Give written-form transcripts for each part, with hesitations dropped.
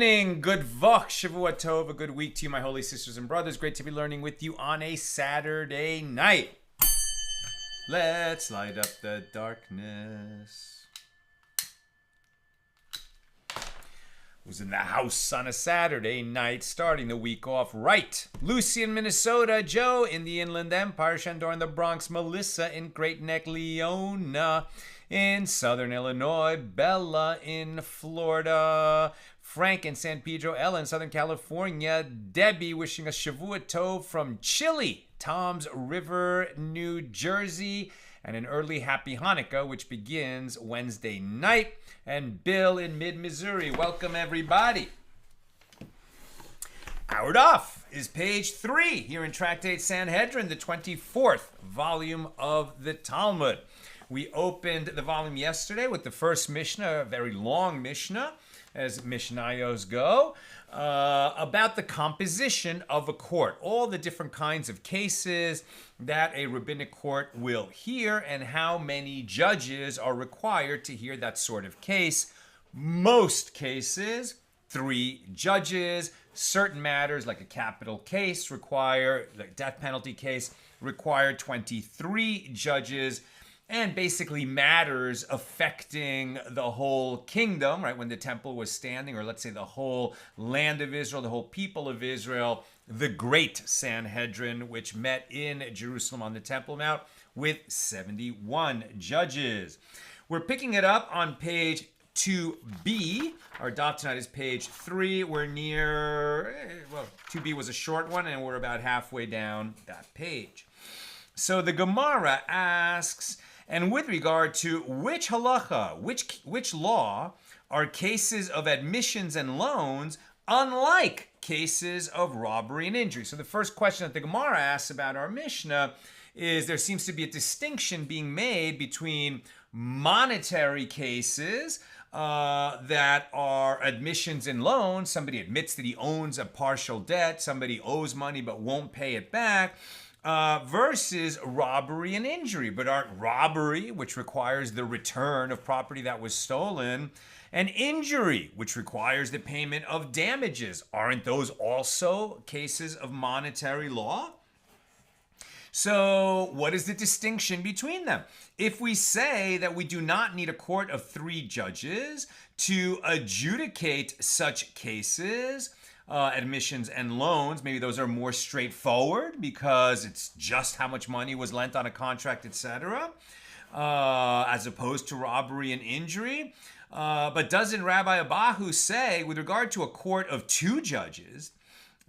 evening, good vach, Shavua Tov, a good week to you, my holy sisters and brothers. Great to be learning with you on a Saturday night. Let's light up the darkness. Who's in the house on a Saturday night, starting the week off right? Lucy in Minnesota, Joe in the Inland Empire, Shandor in the Bronx, Melissa in Great Neck, Leona in Southern Illinois, Bella in Florida, Frank in San Pedro, Ella in Southern California, Debbie wishing us Shavua Tov from Chile, Tom's River, New Jersey, and an early happy Hanukkah, which begins Wednesday night, and Bill in mid-Missouri. Welcome, everybody. Our daf is page 3 here in Tractate Sanhedrin, the 24th volume of the Talmud. We opened the volume yesterday with the first Mishna, a very long Mishna, as Mishnayos go, about the composition of a court, all the different kinds of cases that a rabbinic court will hear and how many judges are required to hear that sort of case. Most cases, 3 judges. Certain matters, like a capital case, require, like death penalty case, require 23 judges. And basically matters affecting the whole kingdom, right? When the temple was standing, or let's say the whole land of Israel, the whole people of Israel, the great Sanhedrin, which met in Jerusalem on the Temple Mount with 71 judges. We're picking it up on page 2b. Our daf tonight is page 3. We're near, 2b was a short one, and we're about halfway down that page. So the Gemara asks, and with regard to which halacha, which law are cases of admissions and loans unlike cases of robbery and injury? So the first question that the Gemara asks about our Mishnah is there seems to be a distinction being made between monetary cases that are admissions and loans. Somebody admits that he owns a partial debt. Somebody owes money but won't pay it back. Versus robbery and injury. But aren't robbery, which requires the return of property that was stolen, and injury, which requires the payment of damages, aren't those also cases of monetary law? So what is the distinction between them? If we say that we do not need a court of 3 judges to adjudicate such cases, admissions and loans, maybe those are more straightforward because it's just how much money was lent on a contract, etc., as opposed to robbery and injury. But doesn't Rabbi Abahu say, with regard to a court of 2 judges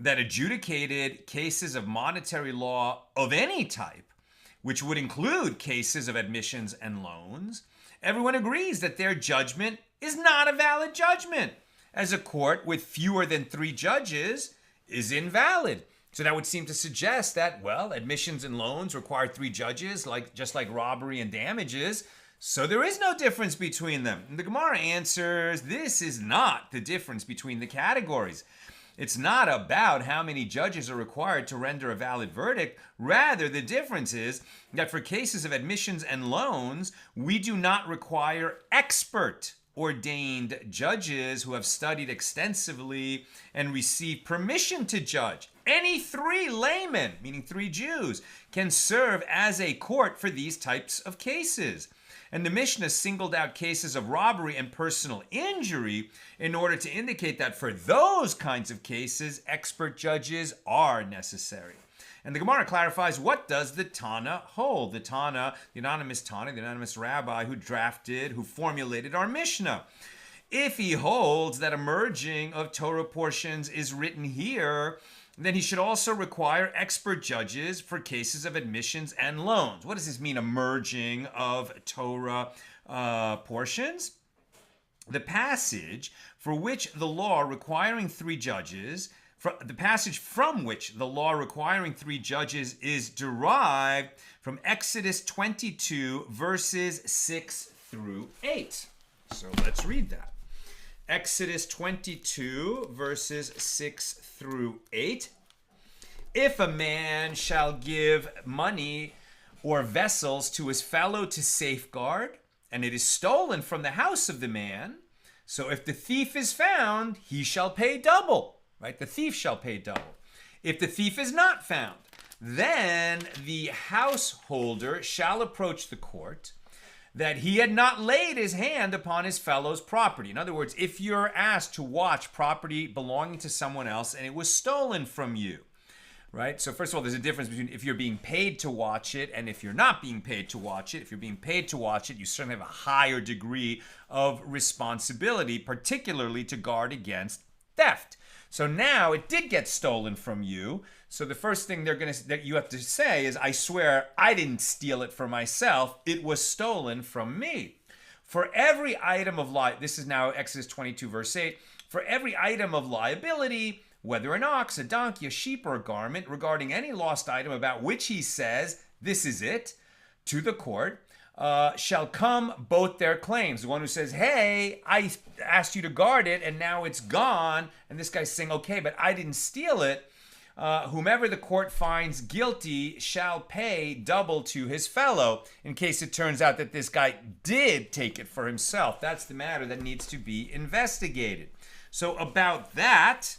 that adjudicated cases of monetary law of any type, which would include cases of admissions and loans, everyone agrees that their judgment is not a valid judgment, as a court with fewer than 3 judges is invalid. So that would seem to suggest that, well, admissions and loans require 3 judges, just like robbery and damages, so there is no difference between them. And the Gemara answers, this is not the difference between the categories. It's not about how many judges are required to render a valid verdict. Rather, the difference is that for cases of admissions and loans, we do not require expert ordained judges who have studied extensively and received permission to judge. Any 3 laymen, meaning 3 Jews, can serve as a court for these types of cases. And the Mishnah singled out cases of robbery and personal injury in order to indicate that for those kinds of cases, expert judges are necessary. And the Gemara clarifies, what does the Tana hold? The Tana, the anonymous rabbi who formulated our Mishnah. If he holds that a merging of Torah portions is written here, then he should also require expert judges for cases of admissions and loans. What does this mean, a merging of Torah portions? The passage for which the law requiring 3 judges the passage from which the law requiring 3 judges is derived from Exodus 22, verses 6 through 8. So let's read that. Exodus 22, verses 6 through 8. If a man shall give money or vessels to his fellow to safeguard, and it is stolen from the house of the man, So if the thief is found, he shall pay double, right? The thief shall pay double. If the thief is not found, then the householder shall approach the court that he had not laid his hand upon his fellow's property. In other words, if you're asked to watch property belonging to someone else and it was stolen from you, right? So first of all, there's a difference between if you're being paid to watch it and if you're not being paid to watch it. If you're being paid to watch it, you certainly have a higher degree of responsibility, particularly to guard against theft. So now it did get stolen from you. So the first thing that you have to say is, I swear I didn't steal it for myself. It was stolen from me. For every item of this is now Exodus 22, verse 8. For every item of liability, whether an ox, a donkey, a sheep, or a garment, regarding any lost item about which he says, this is it, to the court, shall come both their claims. The one who says, hey, I asked you to guard it and now it's gone. And this guy's saying, okay, but I didn't steal it. Whomever the court finds guilty shall pay double to his fellow in case it turns out that this guy did take it for himself. That's the matter that needs to be investigated. So about that,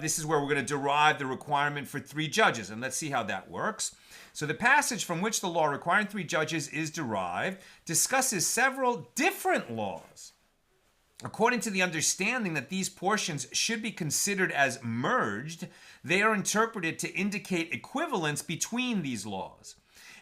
this is where we're going to derive the requirement for 3 judges. And let's see how that works. So the passage from which the law requiring 3 judges is derived discusses several different laws. According to the understanding that these portions should be considered as merged, they are interpreted to indicate equivalence between these laws.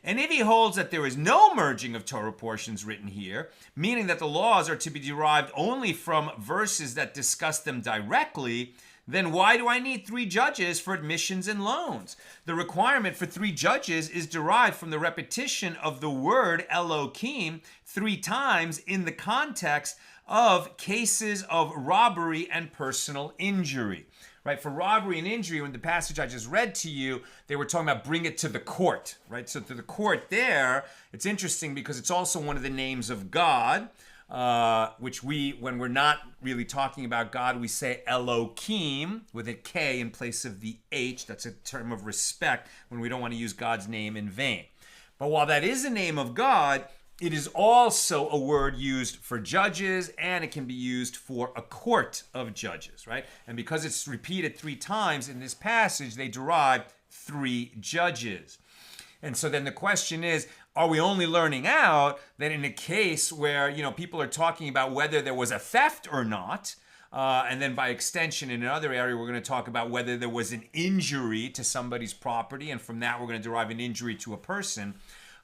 And if he holds that there is no merging of Torah portions written here, meaning that the laws are to be derived only from verses that discuss them directly, then why do I need 3 judges for admissions and loans? The requirement for 3 judges is derived from the repetition of the word Elohim 3 times in the context of cases of robbery and personal injury. Right? For robbery and injury, in the passage I just read to you, they were talking about bring it to the court. Right? So to the court there, it's interesting because it's also one of the names of God, which when we're not really talking about God, we say Elohim with a K in place of the H. That's a term of respect when we don't want to use God's name in vain. But while that is a name of God, it is also a word used for judges, and it can be used for a court of judges, right? And because it's repeated 3 times in this passage, they derive 3 judges. And so then the question is, are we only learning out that in a case where, people are talking about whether there was a theft or not, and then by extension in another area, we're going to talk about whether there was an injury to somebody's property, and from that we're going to derive an injury to a person.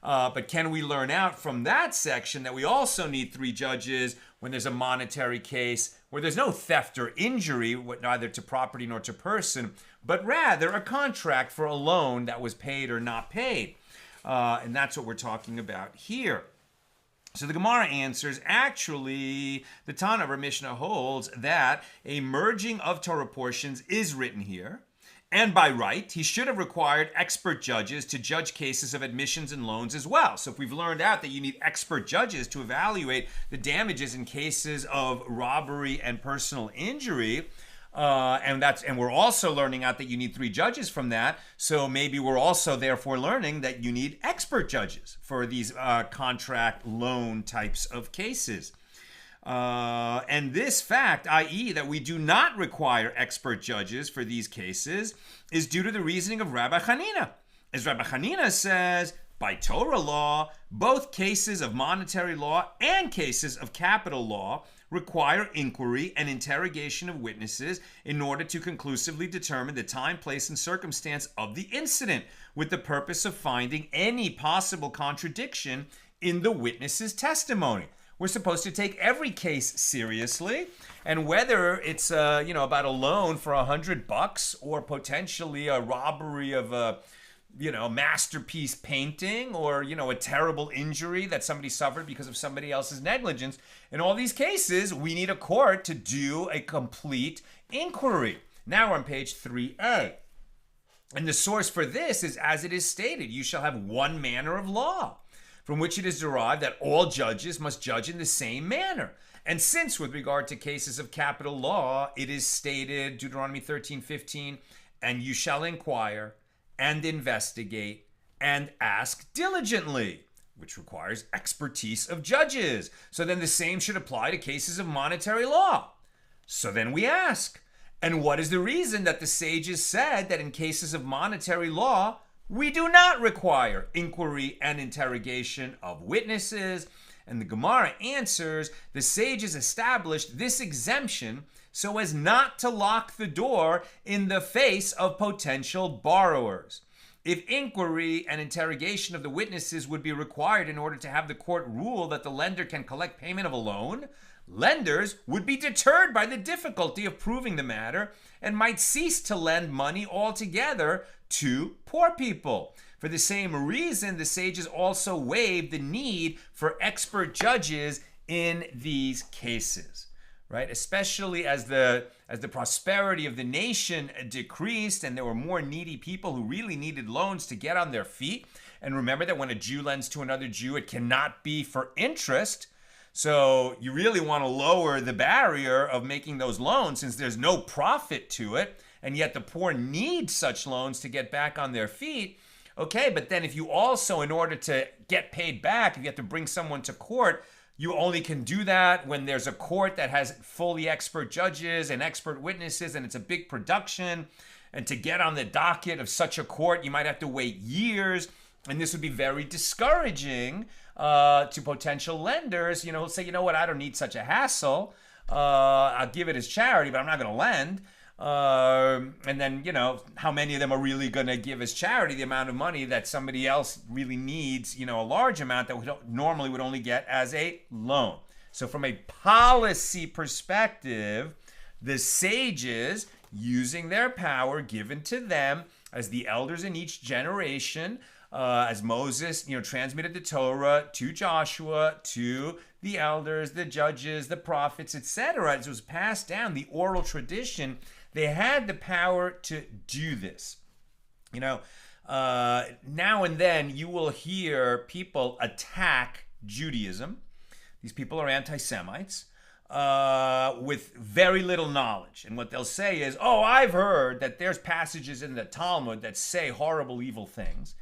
But can we learn out from that section that we also need 3 judges when there's a monetary case where there's no theft or injury, neither to property nor to person, but rather a contract for a loan that was paid or not paid? And that's what we're talking about here. So the Gemara answers, actually, the Tana of our Mishna holds that a merging of Torah portions is written here. And by right, he should have required expert judges to judge cases of admissions and loans as well. So if we've learned out that you need expert judges to evaluate the damages in cases of robbery and personal injury, and we're also learning out that you need 3 judges from that. So maybe we're also therefore learning that you need expert judges for these contract loan types of cases. And this fact, i.e. that we do not require expert judges for these cases, is due to the reasoning of Rabbi Hanina. As Rabbi Hanina says, by Torah law, both cases of monetary law and cases of capital law require inquiry and interrogation of witnesses in order to conclusively determine the time, place, and circumstance of the incident, with the purpose of finding any possible contradiction in the witness's testimony. We're supposed to take every case seriously, and whether it's about a loan for $100 or potentially a robbery of a masterpiece painting, or a terrible injury that somebody suffered because of somebody else's negligence, in all these cases we need a court to do a complete inquiry. Now we're on page 3a. And the source for this is as it is stated, you shall have one manner of law, from which it is derived that all judges must judge in the same manner. And since with regard to cases of capital law, it is stated, Deuteronomy 13:15, and you shall inquire and investigate and ask diligently. which requires expertise of judges. So then the same should apply to cases of monetary law. So then we ask, and what is the reason that the sages said that in cases of monetary law, we do not require inquiry and interrogation of witnesses? And the Gemara answers, the sages established this exemption so as not to lock the door in the face of potential borrowers. If inquiry and interrogation of the witnesses would be required in order to have the court rule that the lender can collect payment of a loan, lenders would be deterred by the difficulty of proving the matter and might cease to lend money altogether to poor people. For the same reason, the sages also waived the need for expert judges in these cases, right? Especially as the prosperity of the nation decreased and there were more needy people who really needed loans to get on their feet. And remember that when a Jew lends to another Jew, it cannot be for interest. So you really want to lower the barrier of making those loans since there's no profit to it. And yet the poor need such loans to get back on their feet. Okay, but then if you also, in order to get paid back, if you have to bring someone to court, you only can do that when there's a court that has fully expert judges and expert witnesses and it's a big production. And to get on the docket of such a court, you might have to wait years. And this would be very discouraging to potential lenders. You know, who'll say, you know what, I don't need such a hassle. I'll give it as charity, but I'm not going to lend. And then, you know, how many of them are really going to give as charity the amount of money that somebody else really needs, you know, a large amount that we normally would only get as a loan. So from a policy perspective, the sages, using their power given to them as the elders in each generation, as Moses, you know, transmitted the Torah to Joshua, to the elders, the judges, the prophets, etc., as it was passed down, the oral tradition, they had the power to do this. You know, now and then you will hear people attack Judaism. These people are anti-Semites with very little knowledge. And what they'll say is, oh, I've heard that there's passages in the Talmud that say horrible, evil things.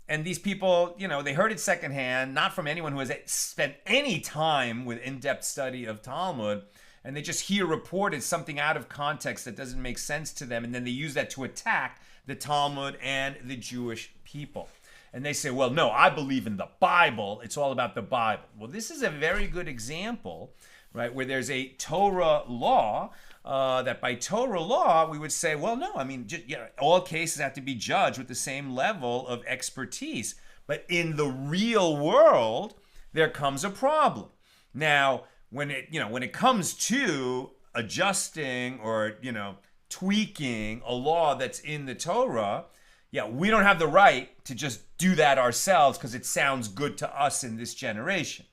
And these people, you know, they heard it secondhand, not from anyone who has spent any time with in-depth study of Talmud. And they just hear reported something out of context that doesn't make sense to them. And then they use that to attack the Talmud and the Jewish people. And they say, well, no, I believe in the Bible. It's all about the Bible. Well, this is a very good example, right, where there's a Torah law that by Torah law, we would say, well, no, I mean, all cases have to be judged with the same level of expertise. But in the real world, there comes a problem. Now, when it comes to adjusting or, you know, tweaking a law that's in the Torah, we don't have the right to just do that ourselves because it sounds good to us in this generation.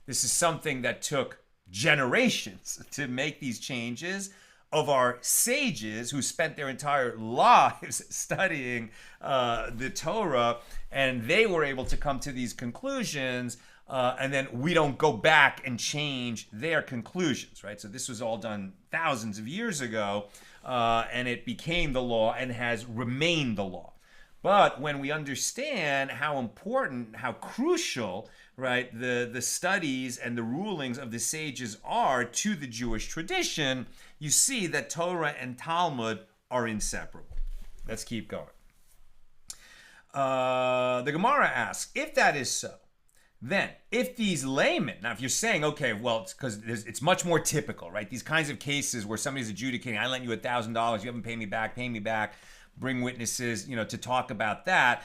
This is something that took generations to make these changes of our sages who spent their entire lives studying the Torah, and they were able to come to these conclusions. And then we don't go back and change their conclusions, right? So this was all done thousands of years ago, and it became the law and has remained the law. But when we understand how important, how crucial, right, the studies and the rulings of the sages are to the Jewish tradition, you see that Torah and Talmud are inseparable. Let's keep going. The Gemara asks, if that is so, then, if these laymen, now if you're saying, okay, well, it's because it's much more typical, right? These kinds of cases where somebody's adjudicating, I lent you $1,000, you haven't paid me back, bring witnesses, you know, to talk about that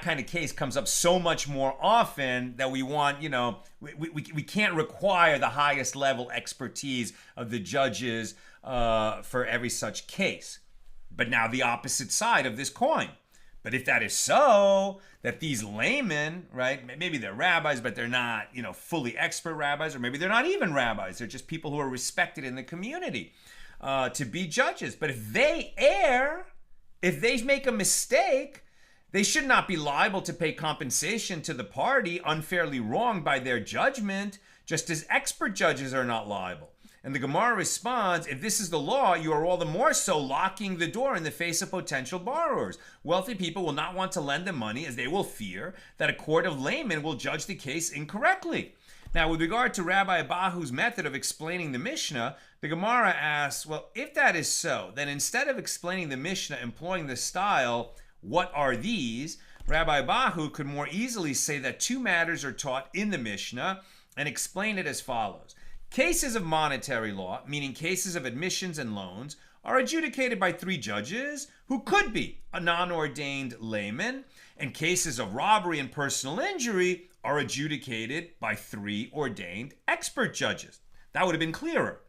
kind of case comes up so much more often that we want, you know, we can't require the highest level expertise of the judges for every such case. But now the opposite side of this coin. But if that is so, that these laymen, right, maybe they're rabbis, but they're not, you know, fully expert rabbis, or maybe they're not even rabbis. They're just people who are respected in the community to be judges. But if they err, if they make a mistake, they should not be liable to pay compensation to the party unfairly wronged by their judgment, just as expert judges are not liable. And the Gemara responds, if this is the law, you are all the more so locking the door in the face of potential borrowers. Wealthy people will not want to lend them money as they will fear that a court of laymen will judge the case incorrectly. Now, with regard to Rabbi Abahu's method of explaining the Mishnah, the Gemara asks, well, if that is so, then instead of explaining the Mishnah employing the style, what are these? Rabbi Abahu could more easily say that two matters are taught in the Mishnah and explain it as follows. Cases of monetary law, meaning cases of admissions and loans, are adjudicated by three judges who could be a non-ordained layman, and cases of robbery and personal injury are adjudicated by three ordained expert judges. That would have been clearer.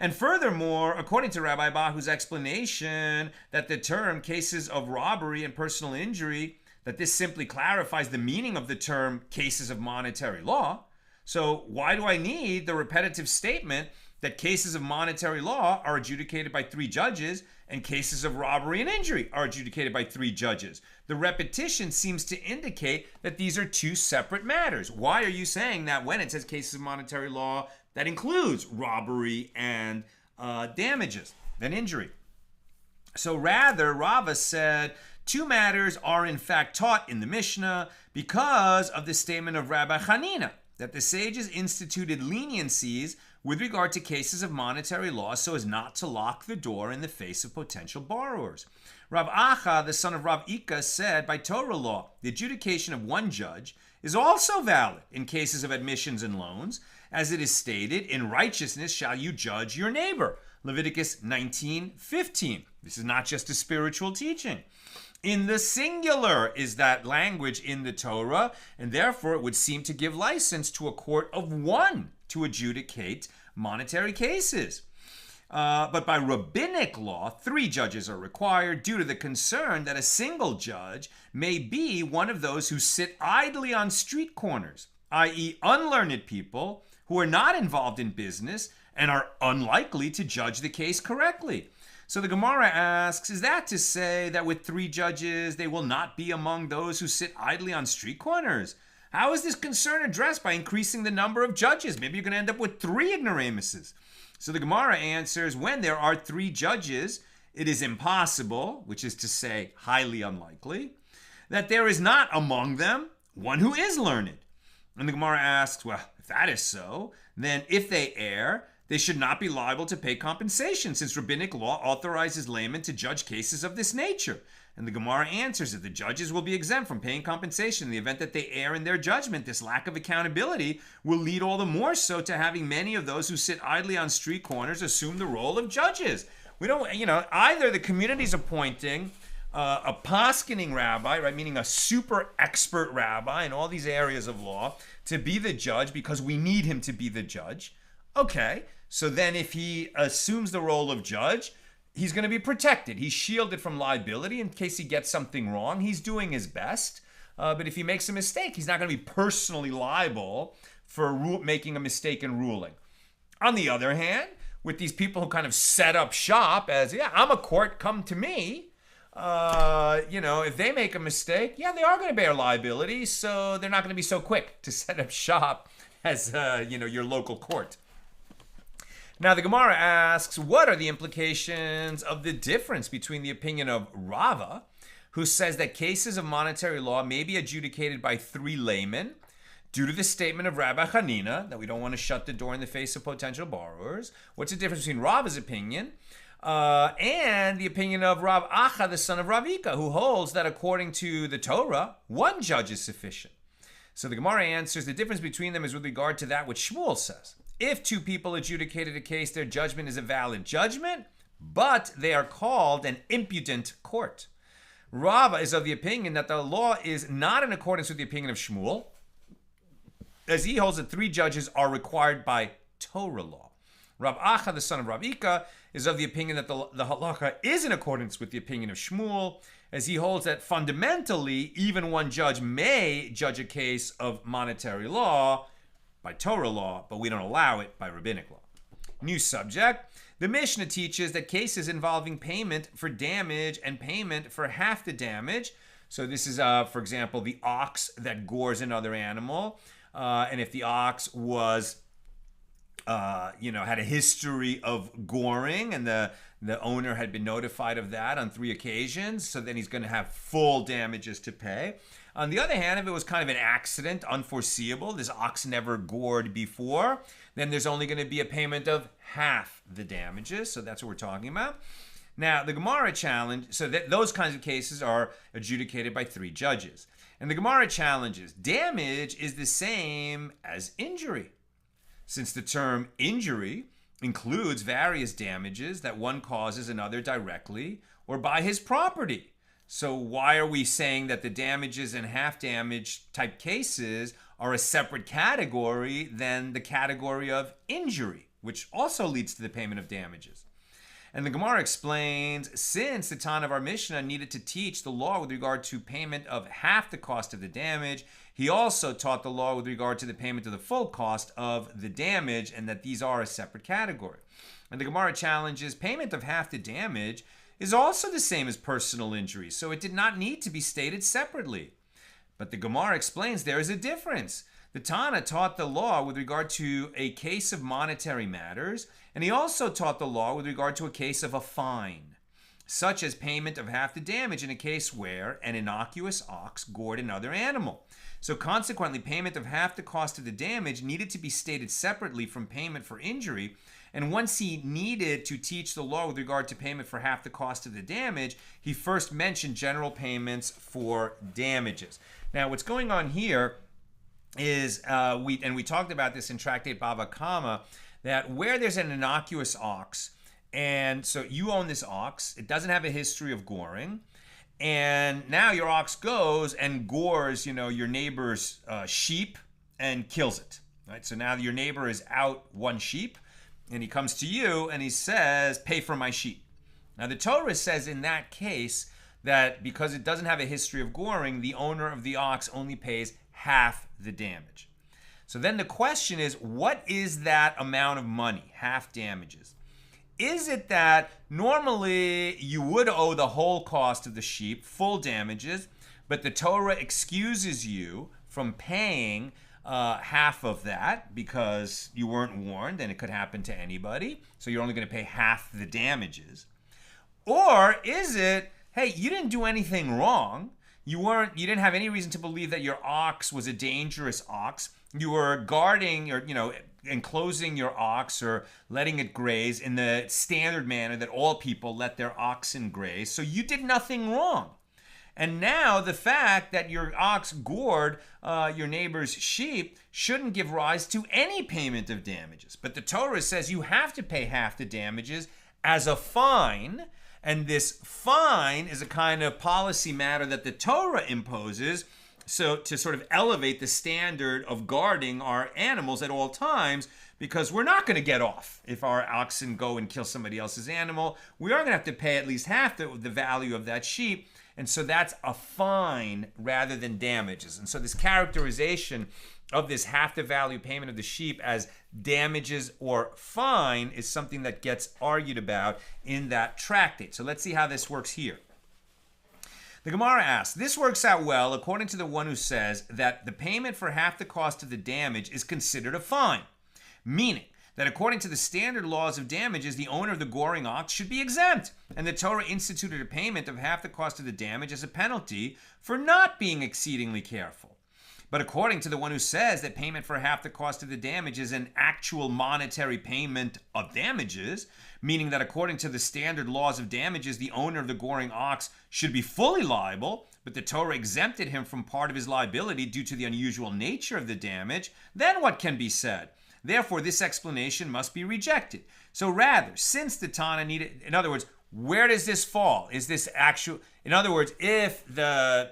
And furthermore, according to Rabbi Bahu's explanation that the term cases of robbery and personal injury, that this simply clarifies the meaning of the term cases of monetary law. So why do I need the repetitive statement that cases of monetary law are adjudicated by three judges and cases of robbery and injury are adjudicated by three judges? The repetition seems to indicate that these are two separate matters. Why are you saying that when it says cases of monetary law, that includes robbery and damages and injury? So rather, Rava said, two matters are in fact taught in the Mishnah because of the statement of Rabbi Hanina, that the sages instituted leniencies with regard to cases of monetary law so as not to lock the door in the face of potential borrowers. Rav Acha, the son of Rav Ika, said by Torah law, the adjudication of one judge is also valid in cases of admissions and loans, as it is stated, in righteousness shall you judge your neighbor. Leviticus 19:15. This is not just a spiritual teaching. In the singular is that language in the Torah, and therefore it would seem to give license to a court of one to adjudicate monetary cases. But by rabbinic law, three judges are required due to the concern that a single judge may be one of those who sit idly on street corners, i.e. unlearned people who are not involved in business and are unlikely to judge the case correctly. So the Gemara asks, is that to say that with three judges, they will not be among those who sit idly on street corners? How is this concern addressed by increasing the number of judges? Maybe you're going to end up with three ignoramuses. So the Gemara answers, when there are three judges, it is impossible, which is to say highly unlikely, that there is not among them one who is learned. And the Gemara asks, well, if that is so, then if they err, they should not be liable to pay compensation, since rabbinic law authorizes laymen to judge cases of this nature. And the Gemara answers that the judges will be exempt from paying compensation in the event that they err in their judgment. This lack of accountability will lead all the more so to having many of those who sit idly on street corners assume the role of judges. We don't, either the community's appointing a poskening rabbi, right, meaning a super expert rabbi in all these areas of law, to be the judge because we need him to be the judge. Okay, so then if he assumes the role of judge, he's going to be protected. He's shielded from liability in case he gets something wrong. He's doing his best. But if he makes a mistake, he's not going to be personally liable for making a mistake in ruling. On the other hand, with these people who kind of set up shop as, I'm a court, come to me. If they make a mistake, they are going to bear liability. So they're not going to be so quick to set up shop as, your local court. Now, the Gemara asks, what are the implications of the difference between the opinion of Rava, who says that cases of monetary law may be adjudicated by three laymen, due to the statement of Rabbi Hanina, that we don't want to shut the door in the face of potential borrowers? What's the difference between Rava's opinion and the opinion of Rav Acha, the son of Rav Ika, who holds that according to the Torah, one judge is sufficient? So the Gemara answers, the difference between them is with regard to that which Shmuel says. If two people adjudicated a case, their judgment is a valid judgment, but they are called an impudent court. Rava is of the opinion that the law is not in accordance with the opinion of Shmuel, as he holds that three judges are required by Torah law. Rav Acha, the son of Rav Ika, is of the opinion that the halacha is in accordance with the opinion of Shmuel, as he holds that fundamentally, even one judge may judge a case of monetary law by Torah law, but we don't allow it by rabbinic law. New subject. The Mishna teaches that cases involving payment for damage and payment for half the damage. So this is, for example, the ox that gores another animal. And if the ox was had a history of goring, and the owner had been notified of that on 3 occasions. So then he's going to have full damages to pay. On the other hand, if it was kind of an accident, unforeseeable, this ox never gored before, then there's only going to be a payment of half the damages. So that's what we're talking about. Now, the Gemara challenge, so those kinds of cases are adjudicated by 3 judges. And the Gemara challenges, damage is the same as injury, since the term injury includes various damages that one causes another directly or by his property. So why are we saying that the damages and half damage type cases are a separate category than the category of injury, which also leads to the payment of damages? And the Gemara explains, since the Tan of our Mishnah needed to teach the law with regard to payment of half the cost of the damage, he also taught the law with regard to the payment of the full cost of the damage, and that these are a separate category. And the Gemara challenges, payment of half the damage is also the same as personal injury, so it did not need to be stated separately. But the Gemara explains there is a difference. The Tana taught the law with regard to a case of monetary matters, and he also taught the law with regard to a case of a fine, such as payment of half the damage in a case where an innocuous ox gored another animal. So consequently, payment of half the cost of the damage needed to be stated separately from payment for injury. And once he needed to teach the law with regard to payment for half the cost of the damage, he first mentioned general payments for damages. Now, what's going on here is, we talked about this in Tractate Bava Kama, that where there's an innocuous ox, and so you own this ox, it doesn't have a history of goring, and now your ox goes and gores, your neighbor's sheep and kills it. Right? So now your neighbor is out one sheep, and he comes to you and he says, pay for my sheep. Now the Torah says in that case that because it doesn't have a history of goring, the owner of the ox only pays half the damage. So then the question is, what is that amount of money, half damages? Is it that normally you would owe the whole cost of the sheep, full damages, but the Torah excuses you from paying half of that because you weren't warned and it could happen to anybody, so you're only going to pay half the damages? Or is it, hey, you didn't do anything wrong, you didn't have any reason to believe that your ox was a dangerous ox, you were guarding or enclosing your ox or letting it graze in the standard manner that all people let their oxen graze, so you did nothing wrong. And now the fact that your ox gored your neighbor's sheep shouldn't give rise to any payment of damages. But the Torah says you have to pay half the damages as a fine, and this fine is a kind of policy matter that the Torah imposes, so to sort of elevate the standard of guarding our animals at all times, because we're not going to get off if our oxen go and kill somebody else's animal. We are going to have to pay at least half the value of that sheep. And so that's a fine rather than damages. And so this characterization of this half the value payment of the sheep as damages or fine is something that gets argued about in that tractate. So let's see how this works here. The Gemara asks, this works out well according to the one who says that the payment for half the cost of the damage is considered a fine, meaning that according to the standard laws of damages, the owner of the goring ox should be exempt, and the Torah instituted a payment of half the cost of the damage as a penalty for not being exceedingly careful. But according to the one who says that payment for half the cost of the damage is an actual monetary payment of damages, meaning that according to the standard laws of damages, the owner of the goring ox should be fully liable, but the Torah exempted him from part of his liability due to the unusual nature of the damage, then what can be said? Therefore, this explanation must be rejected. So rather, since the Tana needed, in other words, where does this fall? Is this actual, in other words, if the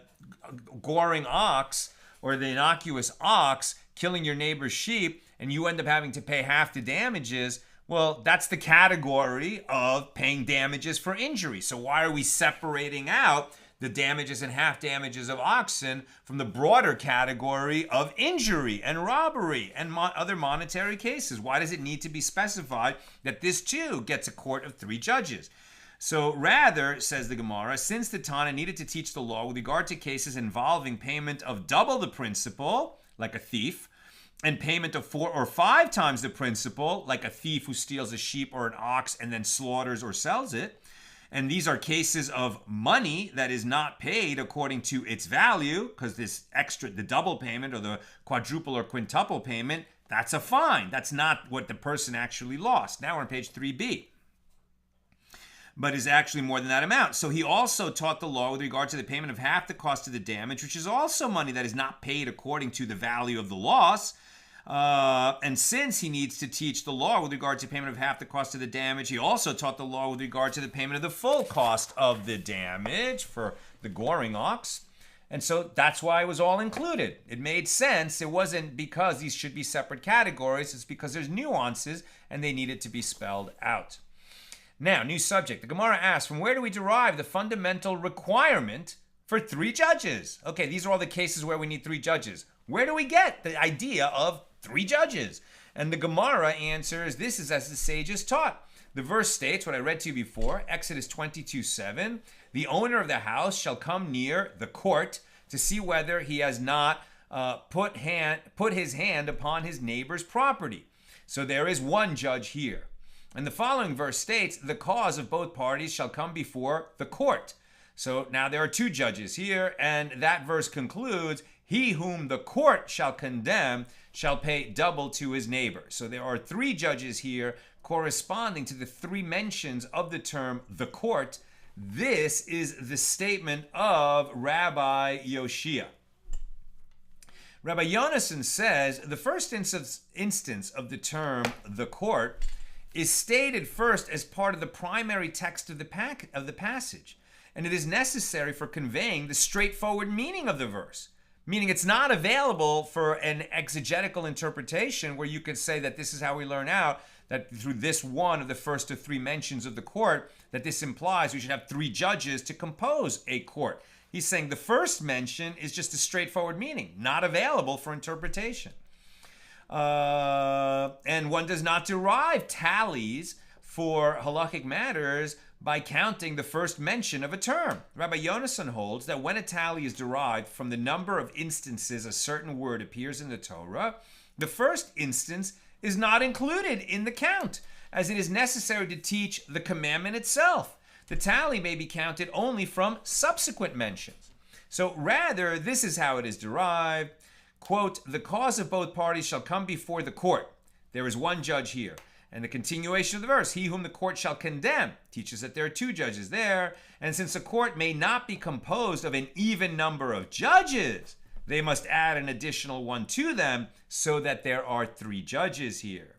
goring ox or the innocuous ox killing your neighbor's sheep and you end up having to pay half the damages, well, that's the category of paying damages for injury. So why are we separating out the damages and half damages of oxen from the broader category of injury and robbery and other monetary cases? Why does it need to be specified that this too gets a court of 3 judges? So rather, says the Gemara, since the Tana needed to teach the law with regard to cases involving payment of double the principal, like a thief, and payment of 4 or 5 times the principal, like a thief who steals a sheep or an ox and then slaughters or sells it. And these are cases of money that is not paid according to its value, because this extra, the double payment or the quadruple or quintuple payment, that's a fine. That's not what the person actually lost. Now we're on page 3b. But is actually more than that amount. So he also taught the law with regard to the payment of half the cost of the damage, which is also money that is not paid according to the value of the loss. And since he needs to teach the law with regard to payment of half the cost of the damage, he also taught the law with regard to the payment of the full cost of the damage for the goring ox. And so that's why it was all included. It made sense. It wasn't because these should be separate categories. It's because there's nuances and they needed to be spelled out. Now, new subject. The Gemara asks, from where do we derive the fundamental requirement for 3 judges? Okay, these are all the cases where we need 3 judges. Where do we get the idea of 3 judges? And the Gemara answers, this is as the sages taught. The verse states, what I read to you before, Exodus 22:7, the owner of the house shall come near the court to see whether he has not put his hand upon his neighbor's property. So there is 1 judge here. And the following verse states, the cause of both parties shall come before the court. So now there are 2 judges here, and that verse concludes, he whom the court shall condemn shall pay double to his neighbor. So there are 3 judges here corresponding to the 3 mentions of the term the court. This is the statement of Rabbi Yoshia. Rabbi Yonason says the first instance of the term the court is stated first as part of the primary text of the passage, and it is necessary for conveying the straightforward meaning of the verse, meaning it's not available for an exegetical interpretation where you could say that this is how we learn out that through this one of the first of 3 mentions of the court, that this implies we should have 3 judges to compose a court. He's saying the first mention is just a straightforward meaning, not available for interpretation. And one does not derive tallies for halakhic matters by counting the first mention of a term. Rabbi Yonason holds that when a tally is derived from the number of instances a certain word appears in the Torah, the first instance is not included in the count, as it is necessary to teach the commandment itself. The tally may be counted only from subsequent mentions. So rather, this is how it is derived. Quote, the cause of both parties shall come before the court. There is 1 judge here. And the continuation of the verse, he whom the court shall condemn, teaches that there are 2 judges there. And since a court may not be composed of an even number of judges, they must add an additional 1 to them so that there are 3 judges here.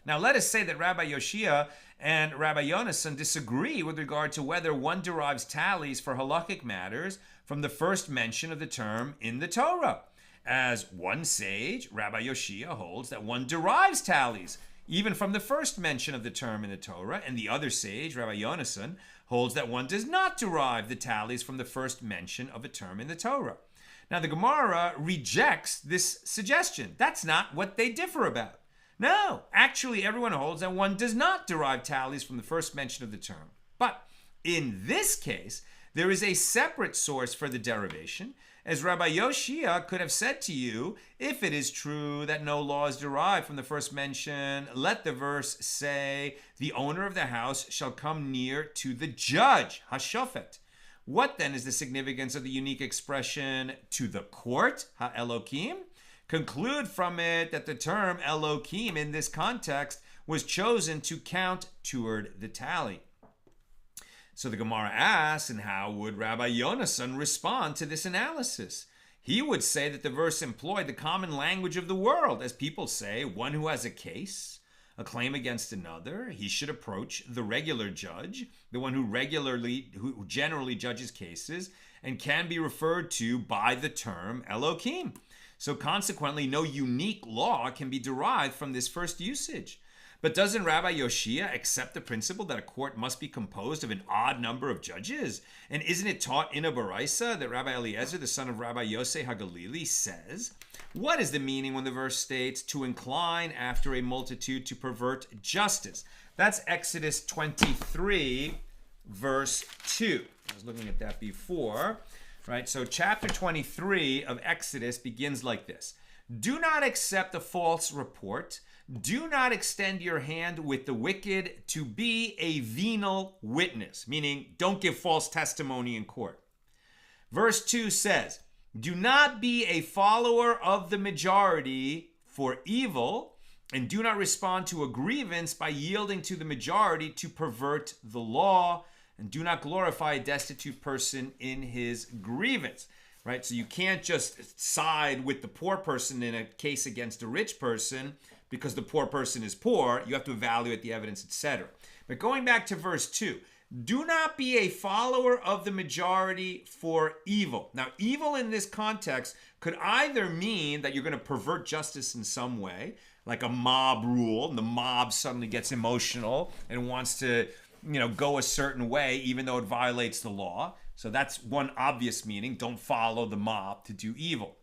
Now let us say that Rabbi Yoshia and Rabbi Yonason disagree with regard to whether one derives tallies for halakhic matters from the first mention of the term in the Torah. As one sage, Rabbi Yoshia, holds that one derives tallies even from the first mention of the term in the Torah, and the other sage, Rabbi Yonason, holds that one does not derive the tallies from the first mention of a term in the Torah. Now the Gemara rejects this suggestion. That's not what they differ about. No, actually everyone holds that one does not derive tallies from the first mention of the term. But in this case, there is a separate source for the derivation, as Rabbi Yoshia could have said to you, if it is true that no law is derived from the first mention, let the verse say, the owner of the house shall come near to the judge, hashofet. What then is the significance of the unique expression to the court, ha-Elokim? Conclude from it that the term Elokim in this context was chosen to count toward the tally. So the Gemara asks, and how would Rabbi Yonason respond to this analysis? He would say that the verse employed the common language of the world, as people say, one who has a case, a claim against another, he should approach the regular judge, the one who generally judges cases, and can be referred to by the term Elokim. So consequently, no unique law can be derived from this first usage. But doesn't Rabbi Yoshia accept the principle that a court must be composed of an odd number of judges? And isn't it taught in a baraisa that Rabbi Eliezer, the son of Rabbi Yosei HaGalili, says? What is the meaning when the verse states, to incline after a multitude to pervert justice? That's Exodus 23, verse 2. I was looking at that before, right? So chapter 23 of Exodus begins like this. Do not accept a false report. Do not extend your hand with the wicked to be a venal witness, meaning don't give false testimony in court. Verse 2 says, do not be a follower of the majority for evil, and do not respond to a grievance by yielding to the majority to pervert the law, and do not glorify a destitute person in his grievance. Right? So you can't just side with the poor person in a case against a rich person because the poor person is poor. You have to evaluate the evidence, etc. But going back to verse 2, do not be a follower of the majority for evil. Now, evil in this context could either mean that you're going to pervert justice in some way, like a mob rule, and the mob suddenly gets emotional and wants to, go a certain way, even though it violates the law. So that's one obvious meaning. Don't follow the mob to do evil.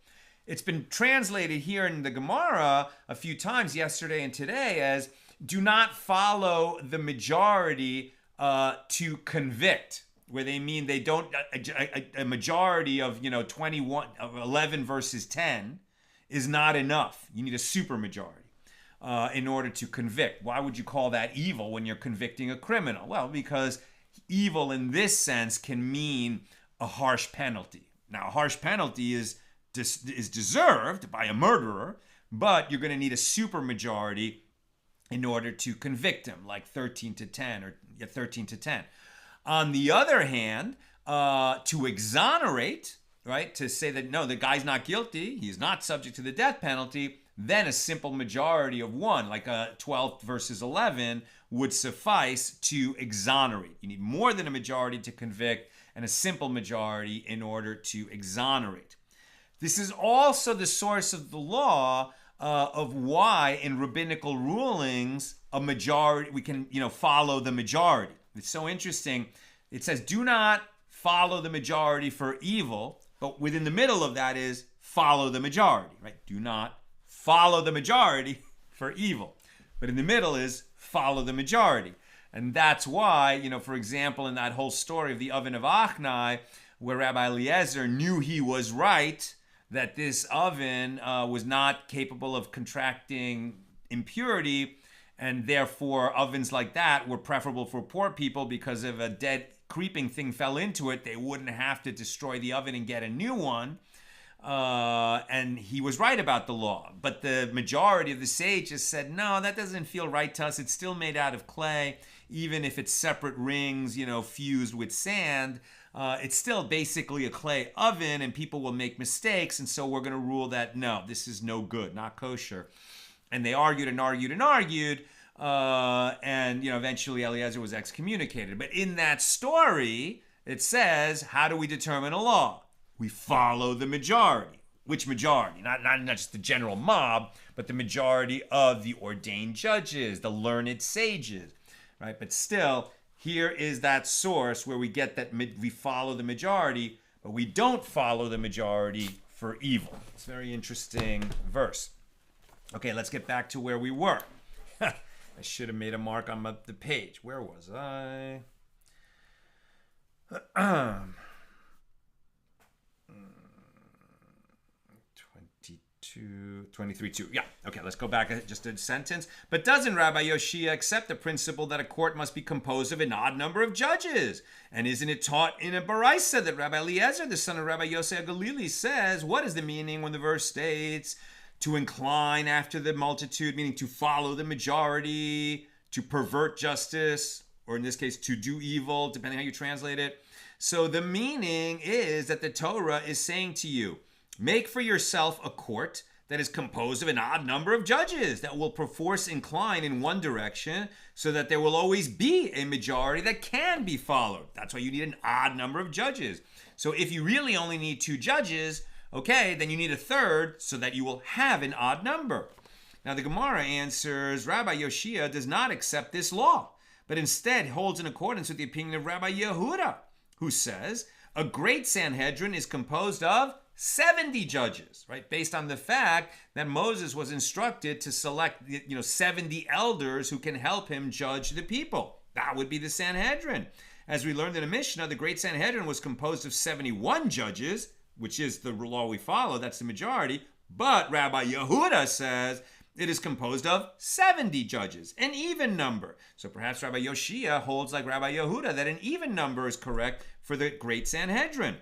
It's been translated here in the Gemara a few times yesterday and today as do not follow the majority to convict, where they mean they don't, a majority of, 11 versus 10 is not enough. You need a supermajority in order to convict. Why would you call that evil when you're convicting a criminal? Well, because evil in this sense can mean a harsh penalty. Now, a harsh penalty is deserved by a murderer, but you're going to need a supermajority in order to convict him, like 13 to 10 or 13 to 10. On the other hand, to exonerate, right, to say that, no, the guy's not guilty, he's not subject to the death penalty, then a simple majority of 1, like a 12 versus 11, would suffice to exonerate. You need more than a majority to convict and a simple majority in order to exonerate. This is also the source of the law of why in rabbinical rulings a majority, we can, follow the majority. It's so interesting. It says, do not follow the majority for evil, but within the middle of that is follow the majority, right? Do not follow the majority for evil. But in the middle is follow the majority. And that's why, for example, in that whole story of the oven of Achnai, where Rabbi Eliezer knew he was right, that this oven was not capable of contracting impurity, and therefore ovens like that were preferable for poor people because if a dead creeping thing fell into it, they wouldn't have to destroy the oven and get a new one. And he was right about the law. But the majority of the sages said, no, that doesn't feel right to us. It's still made out of clay. Even if it's separate rings, fused with sand, it's still basically a clay oven and people will make mistakes. And so we're going to rule that, no, this is no good, not kosher. And they argued and argued and argued. And eventually Eliezer was excommunicated. But in that story, it says, how do we determine a law? We follow the majority. Which majority? Not just the general mob, but the majority of the ordained judges, the learned sages, right? But still, here is that source where we get that we follow the majority, but we don't follow the majority for evil. It's a very interesting verse. Okay, let's get back to where we were. I should have made a mark on the page. Where was I? 23:2. Yeah. Okay, let's go back just a sentence. But doesn't Rabbi Yoshia accept the principle that a court must be composed of an odd number of judges? And isn't it taught in a baraisa that Rabbi Eliezer, the son of Rabbi Yosef Galili, says, what is the meaning when the verse states to incline after the multitude, meaning to follow the majority, to pervert justice, or in this case, to do evil, depending how you translate it? So the meaning is that the Torah is saying to you, make for yourself a court that is composed of an odd number of judges that will perforce incline in one direction so that there will always be a majority that can be followed. That's why you need an odd number of judges. So if you really only need 2 judges, okay, then you need a third so that you will have an odd number. Now the Gemara answers, Rabbi Yoshia does not accept this law, but instead holds in accordance with the opinion of Rabbi Yehuda, who says a great Sanhedrin is composed of 70 judges, right? Based on the fact that Moses was instructed to select, 70 elders who can help him judge the people. That would be the Sanhedrin. As we learned in the Mishna, the great Sanhedrin was composed of 71 judges, which is the law we follow, that's the majority, But Rabbi Yehuda says it is composed of 70 judges, an even number. So perhaps Rabbi Yoshia holds like Rabbi Yehuda that an even number is correct for the great Sanhedrin.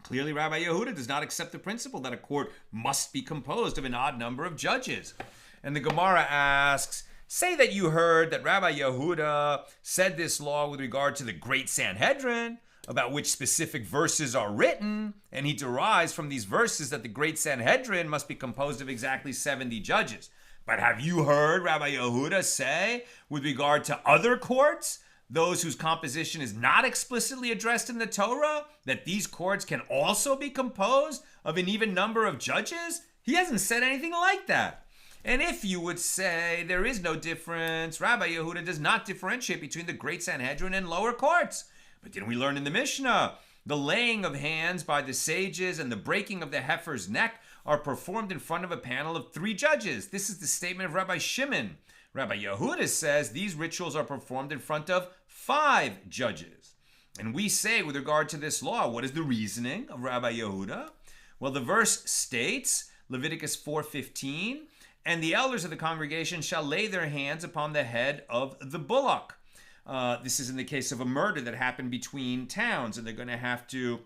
Clearly, Rabbi Yehuda does not accept the principle that a court must be composed of an odd number of judges. And the Gemara asks, say that you heard that Rabbi Yehuda said this law with regard to the great Sanhedrin, about which specific verses are written, and he derives from these verses that the great Sanhedrin must be composed of exactly 70 judges. But have you heard Rabbi Yehuda say with regard to other courts, those whose composition is not explicitly addressed in the Torah, that these courts can also be composed of an even number of judges? He hasn't said anything like that. And if you would say there is no difference, Rabbi Yehuda does not differentiate between the great Sanhedrin and lower courts. But didn't we learn in the Mishnah, the laying of hands by the sages and the breaking of the heifer's neck are performed in front of a panel of 3 judges. This is the statement of Rabbi Shimon. Rabbi Yehuda says these rituals are performed in front of 5 judges. And we say with regard to this law, what is the reasoning of Rabbi Yehuda? Well, the verse states, Leviticus 4:15, and the elders of the congregation shall lay their hands upon the head of the bullock. This is in the case of a murder that happened between towns, and they're going to have to,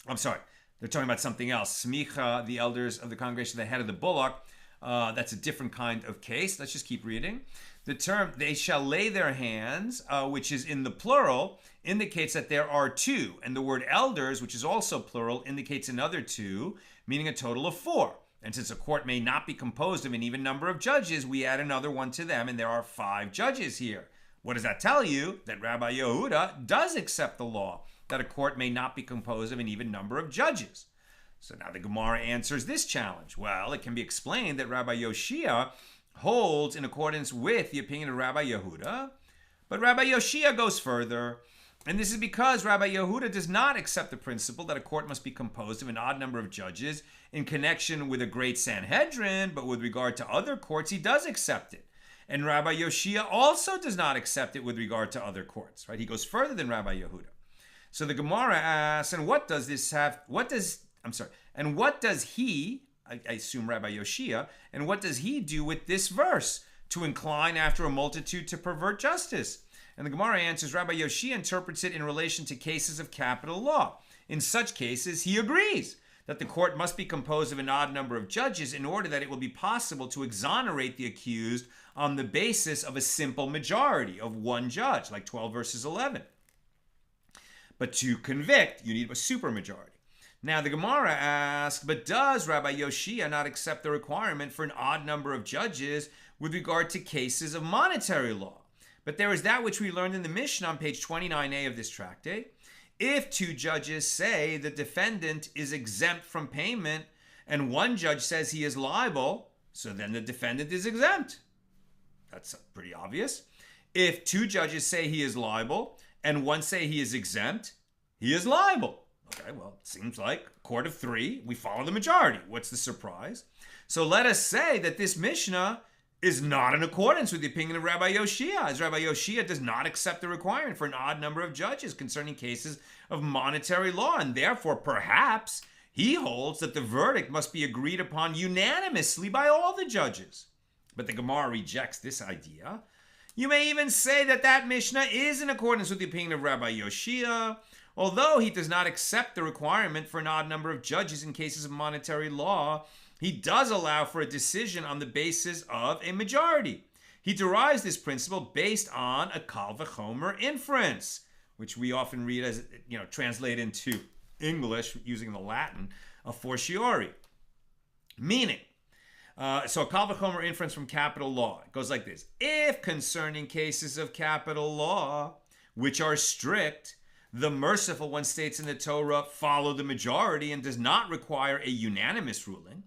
they're talking about something else. Smicha, the elders of the congregation, the head of the bullock. That's a different kind of case. Let's just keep reading. The term, they shall lay their hands, which is in the plural, indicates that there are 2. And the word elders, which is also plural, indicates another 2, meaning a total of 4. And since a court may not be composed of an even number of judges, we add another 1 to them, and there are 5 judges here. What does that tell you? That Rabbi Yehuda does accept the law, that a court may not be composed of an even number of judges. So now the Gemara answers this challenge. Well, it can be explained that Rabbi Yoshia holds in accordance with the opinion of Rabbi Yehuda, but Rabbi Yoshia goes further, and this is because Rabbi Yehuda does not accept the principle that a court must be composed of an odd number of judges in connection with a great Sanhedrin, but with regard to other courts, he does accept it. And Rabbi Yoshia also does not accept it with regard to other courts, right? He goes further than Rabbi Yehuda. So the Gemara asks, and what does he, I assume Rabbi Yoshia, and what does he do with this verse? To incline after a multitude to pervert justice. And the Gemara answers, Rabbi Yoshia interprets it in relation to cases of capital law. In such cases, he agrees that the court must be composed of an odd number of judges in order that it will be possible to exonerate the accused on the basis of a simple majority of 1 judge, like 12 verses 11. But to convict, you need a supermajority. Now the Gemara asks, but does Rabbi Yoshia not accept the requirement for an odd number of judges with regard to cases of monetary law? But there is that which we learned in the Mishna on page 29a of this tractate. If 2 judges say the defendant is exempt from payment and 1 judge says he is liable, so then the defendant is exempt. That's pretty obvious. If 2 judges say he is liable and 1 say he is exempt, he is liable. Okay, well, it seems like a court of 3, we follow the majority. What's the surprise? So let us say that this Mishnah is not in accordance with the opinion of Rabbi Yoshia, as Rabbi Yoshia does not accept the requirement for an odd number of judges concerning cases of monetary law, and therefore perhaps he holds that the verdict must be agreed upon unanimously by all the judges. But the Gemara rejects this idea. You may even say that that Mishnah is in accordance with the opinion of Rabbi Yoshia, although he does not accept the requirement for an odd number of judges in cases of monetary law. He does allow for a decision on the basis of a majority. He derives this principle based on a kal v'chomer inference, which we often read as, translate into English using the Latin, a fortiori. Meaning, so a kal v'chomer inference from capital law. It goes like this. If concerning cases of capital law, which are strict, the merciful one states in the Torah, follow the majority and does not require a unanimous ruling,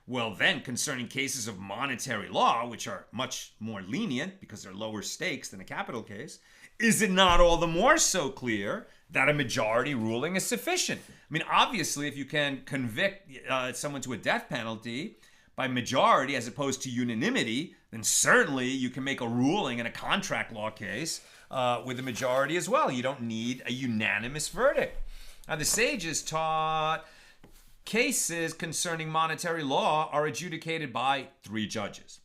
well then, concerning cases of monetary law, which are much more lenient because they're lower stakes than a capital case, is it not all the more so clear that a majority ruling is sufficient? I mean, obviously, if you can convict someone to a death penalty by majority as opposed to unanimity, then certainly you can make a ruling in a contract law case with a majority as well. You don't need a unanimous verdict. Now, the sages taught cases concerning monetary law are adjudicated by 3 judges.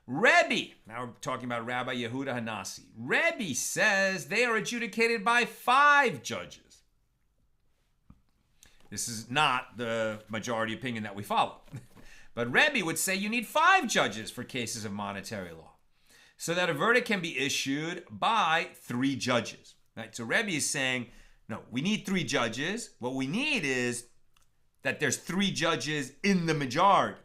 Rebbe, now we're talking about Rabbi Yehuda Hanasi. Rebbe says they are adjudicated by 5 judges. This is not the majority opinion that we follow. But Rebbe would say you need 5 judges for cases of monetary law, so that a verdict can be issued by 3 judges. Right? So Rebbe is saying, no, we need 3 judges. What we need is that there's 3 judges in the majority.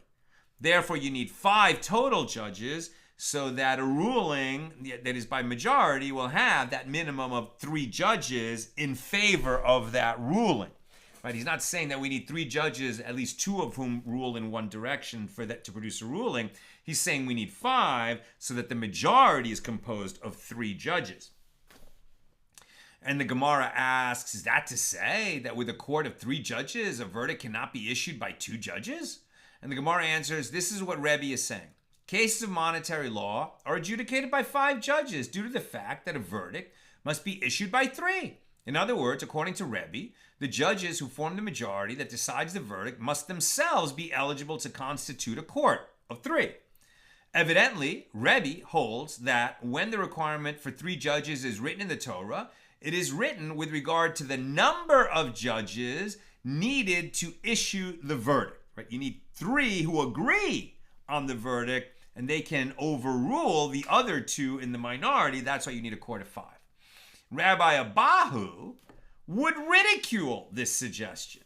Therefore, you need 5 total judges so that a ruling that is by majority will have that minimum of 3 judges in favor of that ruling. Right? He's not saying that we need 3 judges, at least 2 of whom rule in one direction for that to produce a ruling. He's saying we need 5 so that the majority is composed of 3 judges. And the Gemara asks, is that to say that with a court of 3 judges, a verdict cannot be issued by 2 judges? And the Gemara answers, this is what Rebbe is saying. Cases of monetary law are adjudicated by 5 judges due to the fact that a verdict must be issued by 3. In other words, according to Rebbe, the judges who form the majority that decides the verdict must themselves be eligible to constitute a court of 3. Evidently, Rebbe holds that when the requirement for 3 judges is written in the Torah, it is written with regard to the number of judges needed to issue the verdict. Right? You need 3 who agree on the verdict, and they can overrule the other 2 in the minority. That's why you need a court of 5. Rabbi Abahu would ridicule this suggestion.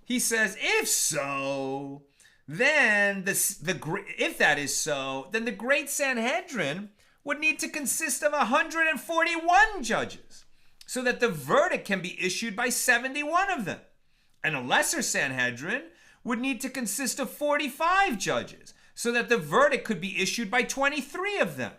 He says, if so, then if that is so, then the great Sanhedrin would need to consist of 141 judges, so that the verdict can be issued by 71 of them. And a lesser Sanhedrin would need to consist of 45 judges, so that the verdict could be issued by 23 of them.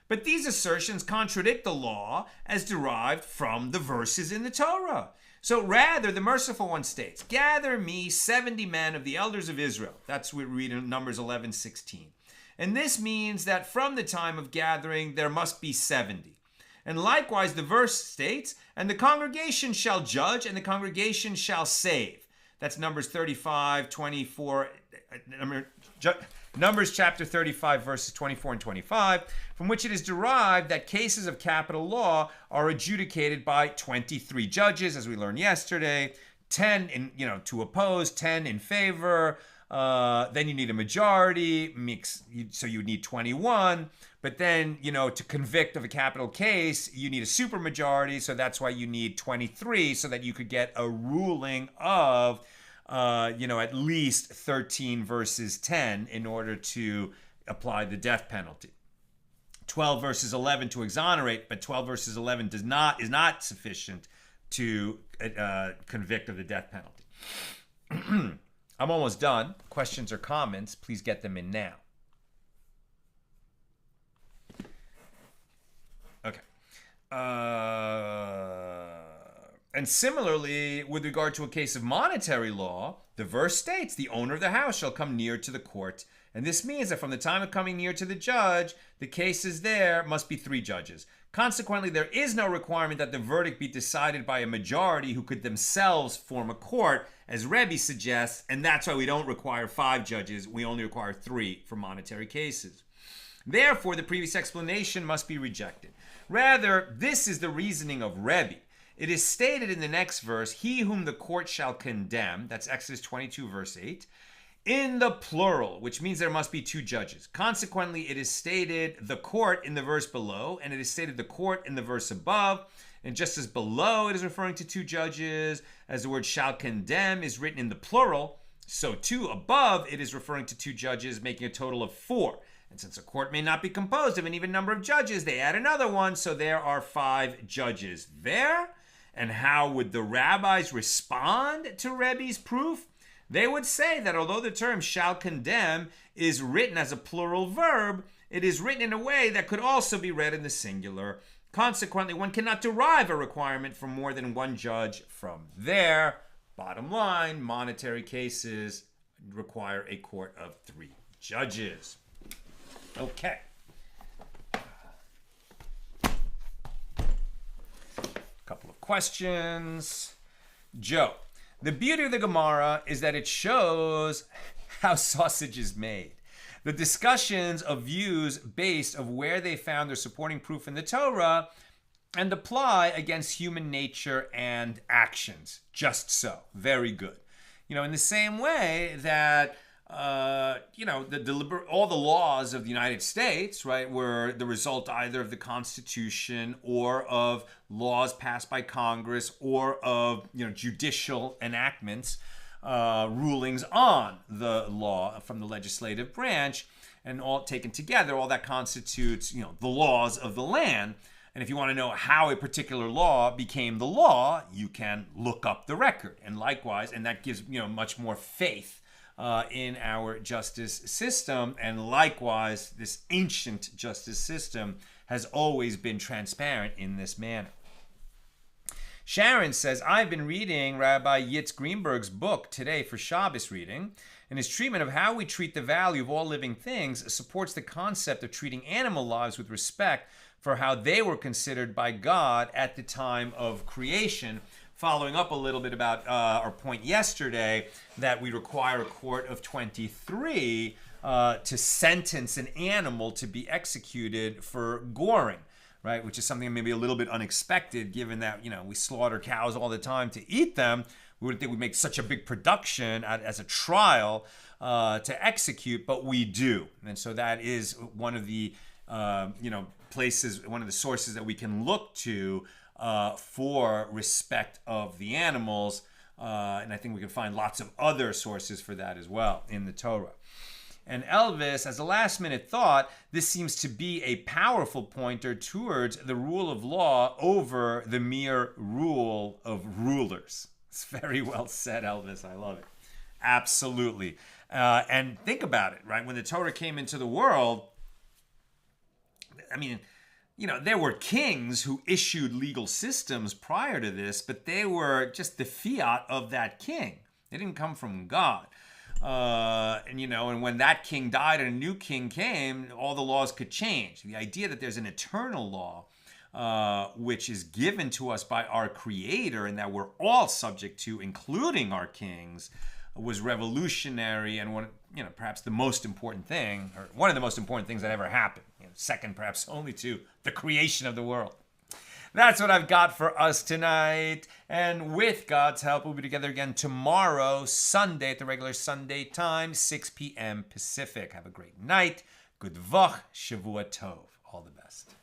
But these assertions contradict the law as derived from the verses in the Torah. So rather, the merciful one states, gather me 70 men of the elders of Israel. That's what we read in Numbers 11:16. And this means that from the time of gathering, there must be 70. And likewise, the verse states, and the congregation shall judge, and the congregation shall save. That's Numbers 35:24. Numbers chapter 35, verses 24 and 25, from which it is derived that cases of capital law are adjudicated by 23 judges, as we learned yesterday, 10 to oppose, 10 in favor. Then you need a majority, so you need 21. But then, to convict of a capital case, you need a supermajority, so that's why you need 23, so that you could get a ruling of at least 13 versus 10 in order to apply the death penalty. 12 verses 11 to exonerate, but 12 verses 11 is not sufficient to convict of the death penalty. I'm almost done. Questions or comments, please get them in now. Okay. And similarly, with regard to a case of monetary law, the verse states, the owner of the house shall come near to the court. And this means that from the time of coming near to the judge, the cases there must be 3 judges. Consequently, there is no requirement that the verdict be decided by a majority who could themselves form a court, as Rebbe suggests, and that's why we don't require 5 judges. We only require 3 for monetary cases. Therefore, the previous explanation must be rejected. Rather, this is the reasoning of Rebbe. It is stated in the next verse, he whom the court shall condemn, that's Exodus 22, verse 8, in the plural, which means there must be 2 judges. Consequently, it is stated the court in the verse below, and it is stated the court in the verse above. And just as below it is referring to 2 judges, as the word shall condemn is written in the plural, so too above it is referring to 2 judges, making a total of 4. And since a court may not be composed of an even number of judges, they add another one, so there are 5 judges there. And how would the rabbis respond to Rebbe's proof? They would say that although the term shall condemn is written as a plural verb, it is written in a way that could also be read in the singular. Consequently, one cannot derive a requirement for more than 1 judge from there. Bottom line, monetary cases require a court of 3 judges. Okay. Couple of questions. Joe, The beauty of the Gemara is that it shows how sausage is made. The discussions of views based of where they found their supporting proof in the Torah and apply against human nature and actions. Just so. Very good. In the same way that all the laws of the United States, right, were the result either of the Constitution or of laws passed by Congress or of judicial enactments, rulings on the law from the legislative branch, and all taken together, all that constitutes the laws of the land. And if you want to know how a particular law became the law, you can look up the record. And likewise, and that gives much more faith in our justice system. And likewise, this ancient justice system has always been transparent in this manner. Sharon says, I've been reading Rabbi Yitz Greenberg's book today for Shabbos reading, and his treatment of how we treat the value of all living things supports the concept of treating animal lives with respect for how they were considered by God at the time of creation. Following up a little bit about our point yesterday that we require a court of 23 to sentence an animal to be executed for goring, right? Which is something maybe a little bit unexpected given that, we slaughter cows all the time to eat them. We wouldn't think we'd make such a big production as a trial to execute, but we do. And so that is one of the, places, one of the sources that we can look to for respect of the animals. And I think we can find lots of other sources for that as well in the Torah. And Elvis, as a last minute thought, this seems to be a powerful pointer towards the rule of law over the mere rule of rulers. It's very well said, Elvis. I love it. Absolutely. And think about it, right? When the Torah came into the world, there were kings who issued legal systems prior to this, but they were just the fiat of that king. They didn't come from God. And when that king died and a new king came, all the laws could change. The idea that there's an eternal law, which is given to us by our Creator and that we're all subject to, including our kings, was revolutionary and perhaps the most important thing, or one of the most important things that ever happened. Second, perhaps only to the creation of the world. That's what I've got for us tonight. And with God's help, we'll be together again tomorrow, Sunday, at the regular Sunday time, 6 p.m. Pacific. Have a great night. Good vach, Shavua Tov. All the best.